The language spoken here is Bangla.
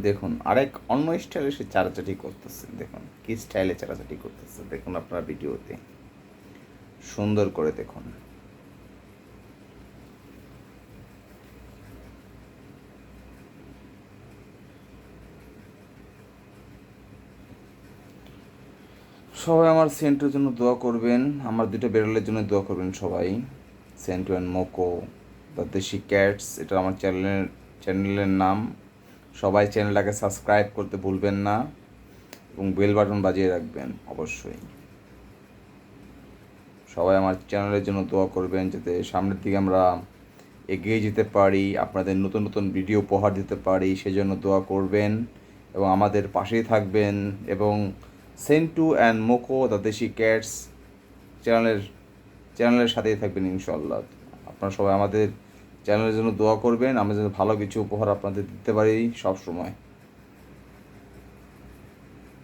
দেখুন আরেক অন্য স্টাইলে সে চারাচাটি করতেছে, দেখুন কি স্টাইলে চারাচাটি করতেছে, দেখুন আপনার ভিডিওতে সুন্দর করে দেখুন। সবাই আমার সেন্টুর জন্য দোয়া করবেন, আমার দুটো বেরোলের জন্য দোয়া করবেন সবাই। সেন্টু অ্যান্ড মোকো দ্য দেশি ক্যাটস, এটা আমার চ্যানেলের নাম। সবাই চ্যানেলটাকে সাবস্ক্রাইব করতে ভুলবেন না এবং বেল বাটন বাজিয়ে রাখবেন অবশ্যই। সবাই আমার চ্যানেলের জন্য দোয়া করবেন যাতে সামনের দিকে আমরা এগিয়ে যেতে পারি, আপনাদের নতুন নতুন ভিডিও উপহার দিতে পারি, সেজন্য দোয়া করবেন এবং আমাদের পাশেই থাকবেন। এবং সেন্টু অ্যান্ড মোকো দ্য দেশি ক্যাটস চ্যানেলের চ্যানেলের সাথেই থাকবেন ইনশাল্লাহ। আপনারা সবাই আমাদের চ্যানেলের জন্য দোয়া করবেন, আমরা যেন ভালো কিছু উপহার আপনাদের দিতে পারি সব সময়।